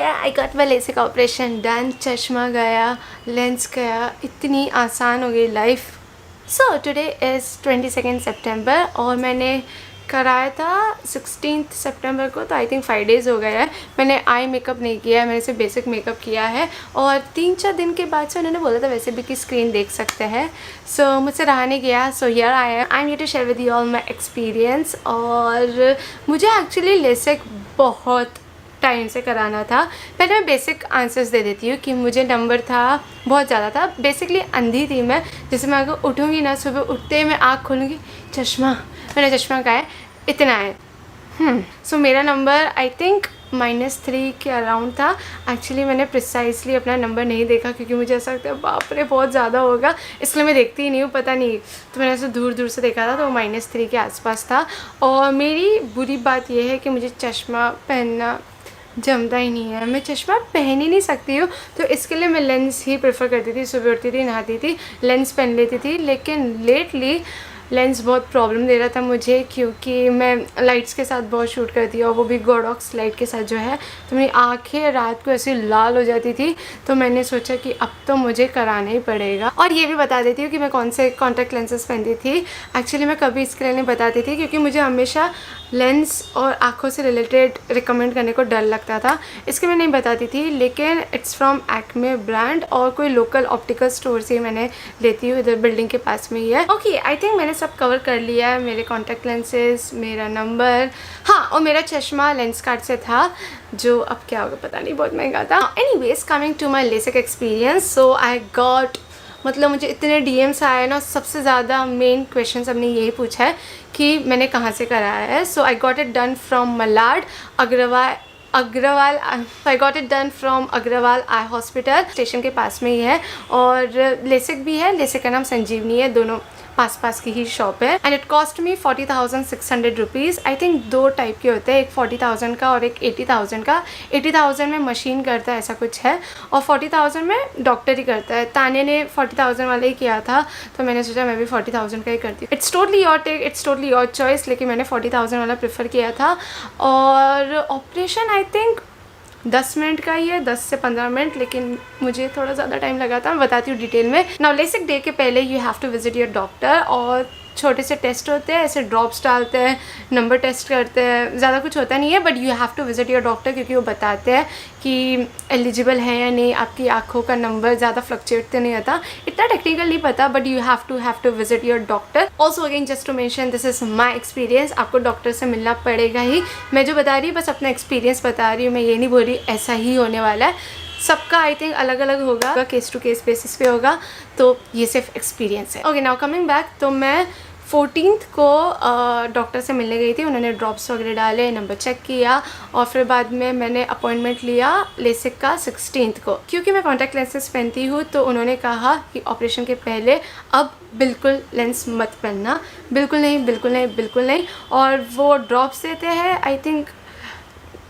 yeah, I got my LASIK operation done. चश्मा गया, lens गया, इतनी आसान हो गई लाइफ. सो टुडे इज़ 22 सितंबर और मैंने कराया था 16 सितंबर को, तो आई थिंक 5 डेज़ हो गया है. मैंने आई मेकअप नहीं किया है, मैंने सिर्फ बेसिक मेकअप किया है. और 3-4 दिन के बाद से उन्होंने बोला था वैसे भी कि स्क्रीन देख सकते हैं. सो मुझसे रहा नहीं गया. So here I am here to share with you all my experience. और मुझे एक्चुअली लेसिक बहुत टाइम से कराना था. पहले मैं बेसिक आंसर्स दे देती हूँ कि मुझे नंबर था बहुत ज़्यादा था. बेसिकली अंधी थी मैं. जैसे मैं अगर उठूँगी ना, सुबह उठते ही मैं आँख खोलूँगी, चश्मा, मैंने चश्मा का है, इतना है. सो मेरा नंबर आई थिंक -3 के अराउंड था. एक्चुअली मैंने प्रिसाइसली अपना नंबर नहीं देखा क्योंकि मुझे ऐसा लगता है बाप रे बहुत ज़्यादा होगा, इसलिए मैं देखती ही नहीं हूँ, पता नहीं. तो मैंने ऐसे दूर दूर से देखा था तो वो -3 के आसपास था. और मेरी बुरी बात यह है कि मुझे चश्मा पहनना जमता ही नहीं है. मैं चश्मा पहन ही नहीं सकती हूँ, तो इसके लिए मैं लेंस ही प्रेफर करती थी. सुबह उठती थी, नहाती थी, लेंस पहन लेती थी. लेकिन लेटली लेंस बहुत प्रॉब्लम दे रहा था मुझे क्योंकि मैं लाइट्स के साथ बहुत शूट करती हूँ और वो भी गोडॉक्स लाइट के साथ जो है. तो मेरी आंखें रात को ऐसी लाल हो जाती थी. तो मैंने सोचा कि अब तो मुझे कराना ही पड़ेगा. और ये भी बता देती हूँ कि मैं कौन से कॉन्टैक्ट लेंसेज पहनती थी. एक्चुअली मैं कभी इसके लिए नहीं बताती थी क्योंकि मुझे हमेशा लेंस और आँखों से रिलेटेड रिकमेंड करने को डर लगता था, इसके मैं नहीं बताती थी. लेकिन इट्स फ्रॉम एक्मे ब्रांड और कोई लोकल ऑप्टिकल स्टोर से मैंने लेती हूँ, इधर बिल्डिंग के पास में ही है. ओके, आई थिंक मैंने सब कवर कर लिया है. मेरे कॉन्टैक्ट लेंसेज, मेरा नंबर, हाँ, और मेरा चश्मा लेंस कार्ड से था जो अब क्या होगा पता नहीं, बहुत महंगा था. Anyways, coming to my LASIK experience. So I got, मतलब मुझे इतने डीएम्स आए ना, सबसे ज़्यादा मेन क्वेश्चन सबने यही पूछा है कि मैंने कहाँ से कराया है. So I got it done from Malad Agarwal I got it done from Agarwal eye hospital, station के पास में ही है. और लेसिक भी है, लेसिक का नाम संजीवनी है, दोनों पास की ही शॉप है. And it cost me 40,600 rupees. I think 2 type के होते हैं, एक 40,000 का और एक 80,000 का. 80,000 में मशीन करता है, ऐसा कुछ है, और 40,000 में डॉक्टर ही करता है. ताने ने 40,000 वाला ही किया था, तो मैंने सोचा मैं भी 40,000 का ही करती हूँ. It's totally your take, it's totally your choice, लेकिन मैंने 40,000 वाला प्रेफर किया था. और ऑपरेशन आई थिंक 10 मिनट का ही है, 10 से 15 मिनट, लेकिन मुझे थोड़ा ज़्यादा टाइम लगा था. मैं बताती हूँ डिटेल में. नाउ लेसिक डे के पहले you have to visit your doctor और छोटे से टेस्ट होते हैं, ऐसे ड्रॉप्स डालते हैं, नंबर टेस्ट करते हैं, ज़्यादा कुछ होता नहीं है. But you have to visit your doctor क्योंकि वो बताते हैं कि एलिजिबल है या नहीं, आपकी आँखों का नंबर ज़्यादा फ्लक्चुएट तो नहीं होता. इतना टेक्निकल नहीं पता, but you have to visit your doctor. Also again just to mention, this is my experience. आपको डॉक्टर से मिलना पड़ेगा ही. मैं जो बता रही हूँ बस अपना एक्सपीरियंस बता रही हूँ, मैं ये नहीं बोल रही ऐसा ही होने वाला है. सबका आई थिंक अलग अलग होगा, केस टू केस बेसिस पे होगा. तो ये सिर्फ एक्सपीरियंस है. Okay, now coming back. तो मैं 14 को डॉक्टर से मिलने गई थी. उन्होंने ड्रॉप्स वगैरह डाले, नंबर चेक किया और फिर बाद में मैंने अपॉइंटमेंट लिया लेसिक का 16 को. क्योंकि मैं कॉन्टैक्ट लेंसेज पहनती हूँ तो उन्होंने कहा कि ऑपरेशन के पहले अब बिल्कुल लेंस मत पहनना, बिल्कुल नहीं, बिल्कुल नहीं, बिल्कुल नहीं. और वो ड्रॉप्स देते हैं, आई थिंक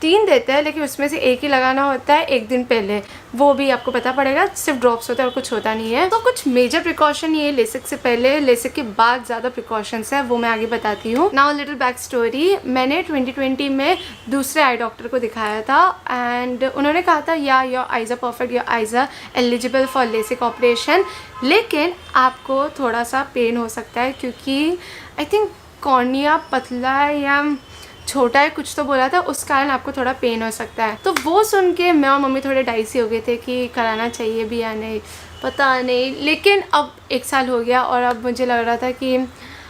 3 देते हैं, लेकिन उसमें से एक ही लगाना होता है 1 दिन पहले. वो भी आपको पता पड़ेगा, सिर्फ ड्रॉप्स होता है और कुछ होता नहीं है. तो कुछ मेजर प्रिकॉशन ये लेसिक से पहले, लेसिक के बाद ज़्यादा प्रिकॉशंस है, वो मैं आगे बताती हूँ. Now little back story. मैंने 2020 में दूसरे आई डॉक्टर को दिखाया था एंड उन्होंने कहा था या your eyes are perfect, your eyes are eligible for LASIK operation, लेकिन आपको थोड़ा सा पेन हो सकता है क्योंकि आई थिंक कॉर्निया पतला है या छोटा है, कुछ तो बोला था, उस कारण आपको थोड़ा पेन हो सकता है. तो वो सुन के मैं और मम्मी थोड़े डाइसी हो गए थे कि कराना चाहिए भी या नहीं, पता नहीं. लेकिन अब 1 साल हो गया और अब मुझे लग रहा था कि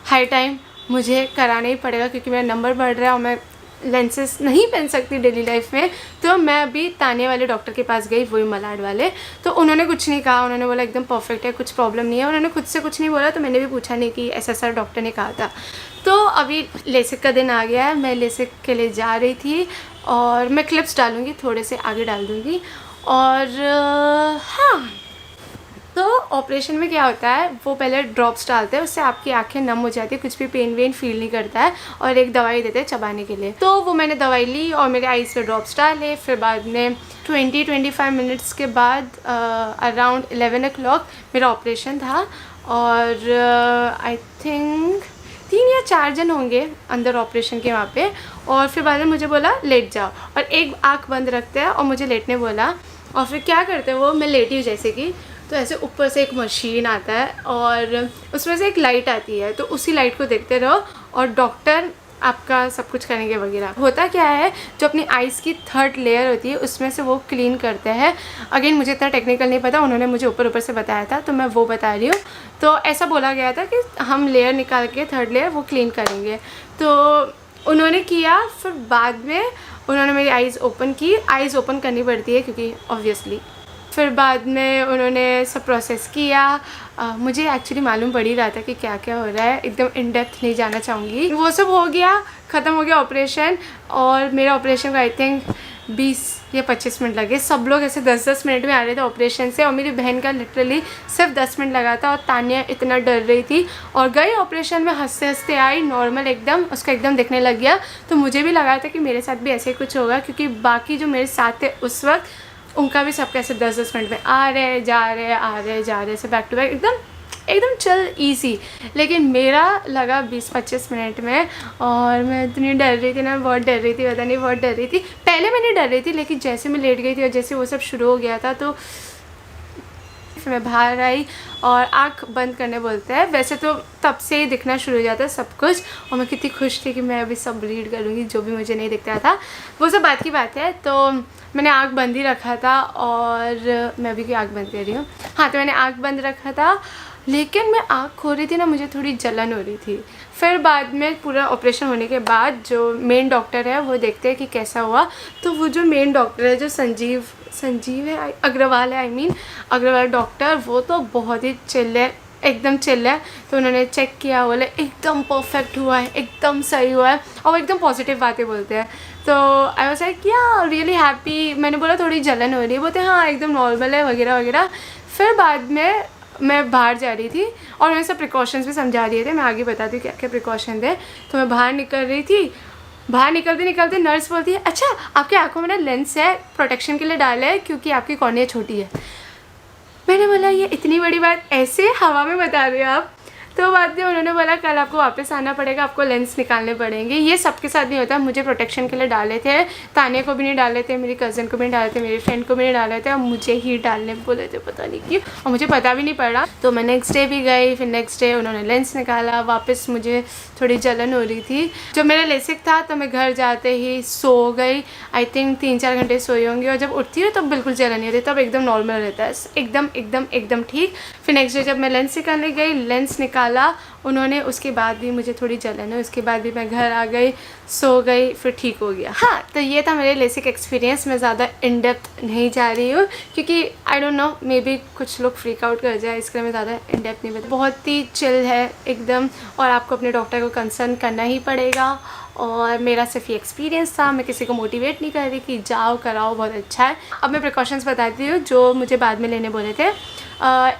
हाई टाइम मुझे कराना ही पड़ेगा क्योंकि मेरा नंबर बढ़ रहा है और मैं लेंसेज नहीं पहन सकती डेली लाइफ में. तो मैं अभी ताने वाले डॉक्टर के पास गई, वही मलाड वाले. तो उन्होंने कुछ नहीं कहा, उन्होंने बोला एकदम परफेक्ट है, कुछ प्रॉब्लम नहीं है. उन्होंने खुद से कुछ नहीं बोला, तो मैंने भी पूछा नहीं कि ऐसा सर डॉक्टर ने कहा था. तो अभी लेसिक का दिन आ गया है, मैं लेसिक के लिए जा रही थी और मैं क्लिप्स डालूँगी, थोड़े से आगे डाल दूँगी. और हाँ, तो ऑपरेशन में क्या होता है, वो पहले ड्रॉप्स डालते हैं, उससे आपकी आंखें नम हो जाती है, कुछ भी पेन वेन फील नहीं करता है, और एक दवाई देते हैं चबाने के लिए. तो वो मैंने दवाई ली और मेरे आईज पे ड्रॉप्स डाले. फिर बाद में 20-25 मिनट्स के बाद अराउंड 11 o'clock मेरा ऑपरेशन था. और आई थिंक 3 या 4 जन होंगे अंदर ऑपरेशन के वहाँ पे। और फिर बाद में मुझे बोला लेट जाओ, और एक आँख बंद रखते हैं और मुझे लेटने बोला। और फिर क्या करते हैं वो, मैं लेटी हूँ जैसे कि, तो ऐसे ऊपर से एक मशीन आता है और उसमें से एक लाइट आती है, तो उसी लाइट को देखते रहो और डॉक्टर आपका सब कुछ करेंगे वगैरह। होता क्या है, जो अपनी आइज़ की 3rd लेयर होती है उसमें से वो क्लीन करते हैं। अगेन मुझे इतना टेक्निकल नहीं पता, उन्होंने मुझे ऊपर ऊपर से बताया था तो मैं वो बता रही हूँ। तो ऐसा बोला गया था कि हम लेयर निकाल के 3rd लेयर वो क्लीन करेंगे, तो उन्होंने किया। फिर बाद में उन्होंने मेरी आइज़ ओपन की, आइज़ ओपन करनी पड़ती है क्योंकि ऑब्वियसली। फिर बाद में उन्होंने सब प्रोसेस किया। मुझे एक्चुअली मालूम पड़ ही रहा था कि क्या क्या हो रहा है, एकदम इन डेप्थ नहीं जाना चाहूँगी। वो सब हो गया, ख़त्म हो गया ऑपरेशन। और मेरा ऑपरेशन को आई थिंक 20 या 25 मिनट लगे। सब लोग ऐसे 10-10 मिनट में आ रहे थे ऑपरेशन से, और मेरी बहन का लिटरली सिर्फ 10 मिनट लगा था। और तानिया इतना डर रही थी और गई ऑपरेशन में, हंसते हंसते आई, नॉर्मल एकदम, उसको एकदम दिखने लग गया। तो मुझे भी लगा था कि मेरे साथ भी ऐसे ही कुछ होगा, क्योंकि बाकी जो मेरे साथ थे उस वक्त उनका भी सब कैसे 10-10 मिनट में आ रहे जा रहे आ रहे जा रहे से बैक टू बैक, एकदम चल ईजी। लेकिन मेरा लगा 20-25 मिनट में, और मैं इतनी डर रही थी ना, बहुत डर रही थी, पता नहीं बहुत डर रही थी। पहले मैं नहीं डर रही थी, लेकिन जैसे मैं लेट गई थी और जैसे वो सब शुरू हो गया था, तो फिर मैं बाहर आई और आँख बंद करने बोलते हैं। वैसे तो तब से ही दिखना शुरू हो जाता है सब कुछ, और मैं कितनी खुश थी कि मैं अभी सब रीड करूँगी जो भी मुझे नहीं दिखता था। वो सब बात की बात है। तो मैंने आँख बंद ही रखा था, और मैं अभी की आँख बंद कर रही हूँ। हाँ, तो मैंने आँख बंद रखा था, लेकिन मैं आँख खो रही थी ना, मुझे थोड़ी जलन हो रही थी। फिर बाद में पूरा ऑपरेशन होने के बाद जो मेन डॉक्टर है वो देखते हैं कि कैसा हुआ। तो वो जो मेन डॉक्टर है, जो संजीव है, अग्रवाल है, आई मीन अग्रवाल डॉक्टर, वो तो बहुत ही चिल है, एकदम चिल है। तो उन्होंने चेक किया, बोले एकदम परफेक्ट हुआ है, एकदम सही हुआ है, और वो एकदम पॉजिटिव बातें बोलते हैं। तो आई वाज लाइक या रियली हैप्पी। मैंने बोला थोड़ी जलन हो रही है, बोलते हाँ एकदम नॉर्मल है वगैरह वगैरह। फिर बाद में मैं बाहर जा रही थी और उन्हें सब प्रिकॉशंस भी समझा दिए थे, मैं आगे बताती हूँ क्या क्या प्रिकॉशन थे। तो मैं बाहर निकल रही थी, बाहर निकलते निकलते नर्स बोलती है, अच्छा आपकी आंखों में ना लेंस है, प्रोटेक्शन के लिए डाला है क्योंकि आपकी कॉर्निया छोटी है। मैंने बोला ये इतनी बड़ी बात ऐसे हवा में बता रहे हो आप। तो बाद में उन्होंने बोला कल आपको वापस आना पड़ेगा, आपको लेंस निकालने पड़ेंगे। ये सबके साथ नहीं होता, मुझे प्रोटेक्शन के लिए डाले थे, तानिया को भी नहीं डाले थे, मेरी कज़न को भी नहीं डाले थे, मेरी फ्रेंड को भी नहीं डाले थे, और मुझे ही डालने बोले थे, पता नहीं क्यों, और मुझे पता भी नहीं पड़ा। तो मैं नेक्स्ट डे भी गई, फिर नेक्स्ट डे उन्होंने लेंस निकाला, वापस मुझे थोड़ी जलन हो रही थी। जब मेरा लेसिक था तो मैं घर जाते ही सो गई, आई थिंक 3-4 घंटे सोई होंगी, और जब उठती हूँ तब बिल्कुल जलन नहीं होती, तब एकदम नॉर्मल रहता है, एकदम ठीक। फिर नेक्स्ट डे जब मैं लेंस निकालने गई, लेंस निकाला उन्होंने, उसके बाद भी मुझे थोड़ी जलन है, उसके बाद भी मैं घर आ गई, सो गई, फिर ठीक हो गया। हाँ, तो ये था मेरे लेसिक एक्सपीरियंस। मैं ज़्यादा इन डेप्थ नहीं जा रही हूँ क्योंकि I don't know, may be कुछ लोग फ्रीक आउट कर जाए, इसके लिए मैं ज़्यादा इन डेप्थ नहीं बता। बहुत ही चिल है एकदम, और आपको अपने डॉक्टर को कंसर्न करना ही पड़ेगा। और मेरा सिर्फ ये एक्सपीरियंस था, मैं किसी को मोटिवेट नहीं कर रही कि जाओ कराओ, बहुत अच्छा है। अब मैं प्रिकॉशंस बताती हूँ जो मुझे बाद में लेने बोले थे।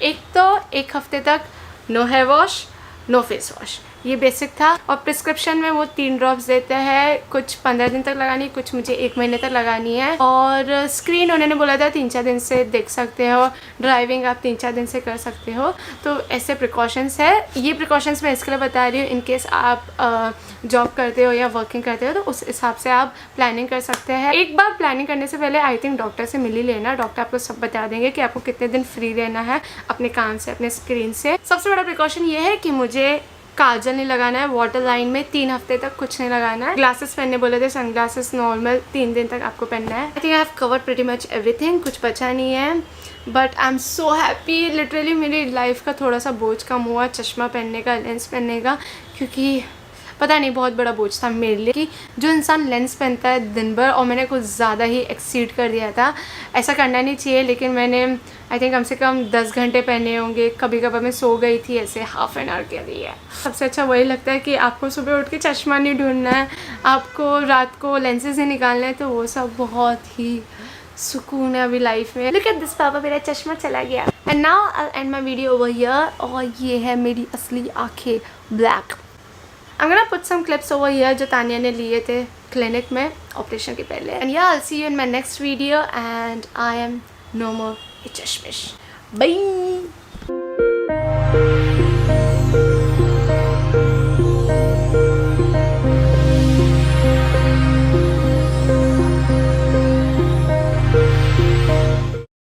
एक तो 1 हफ्ते तक no hair wash, no face wash, ये बेसिक था। और प्रिस्क्रिप्शन में वो 3 ड्रॉप्स देते हैं, कुछ 15 दिन तक लगानी, कुछ मुझे 1 महीने तक लगानी है। और स्क्रीन उन्होंने बोला था 3-4 दिन से देख सकते हो, ड्राइविंग आप 3-4 दिन से कर सकते हो। तो ऐसे प्रिकॉशंस है। ये प्रिकॉशंस मैं इसके लिए बता रही हूँ इन केस आप जॉब करते हो या वर्किंग करते हो, तो उस हिसाब से आप प्लानिंग कर सकते हैं। एक बार प्लानिंग करने से पहले आई थिंक डॉक्टर से मिल ही लेना, डॉक्टर आपको सब बता देंगे कि आपको कितने दिन फ्री रहना है अपने काम से, अपने स्क्रीन से। सबसे बड़ा प्रिकॉशन ये है कि मुझे काजल नहीं लगाना है, वाटर लाइन में 3 हफ्ते तक कुछ नहीं लगाना है। ग्लासेस पहनने बोले थे, सन ग्लासेस नॉर्मल 3 दिन तक आपको पहनना है। I think I have covered pretty much everything, कुछ बचा नहीं है। But I am so happy, literally मेरी लाइफ का थोड़ा सा बोझ कम हुआ चश्मा पहनने का, लेंस पहनने का, क्योंकि पता नहीं बहुत बड़ा बोझ था मेरे लिए कि जो इंसान लेंस पहनता है दिन भर, और मैंने कुछ ज़्यादा ही एक्सीड कर दिया था। ऐसा करना नहीं चाहिए, लेकिन मैंने आई थिंक कम से कम 10 घंटे पहने होंगे। कभी कभार मैं सो गई थी ऐसे हाफ एन आवर के लिए। सबसे अच्छा वही लगता है कि आपको सुबह उठ के चश्मा नहीं ढूंढना है, आपको रात को लेंसेज ही निकालना है, तो वो सब बहुत ही सुकून है अभी लाइफ में। लुक एट दिस पापा, मेरा चश्मा चला गया। And now I and my video over here, और ये है मेरी असली आँखें, black. I'm gonna put some clips over here जो तानिया ने लिए थे क्लिनिक में ऑपरेशन के पहले। And yeah, I'll see you in my next video and I am no more a चश्मिश. Bye.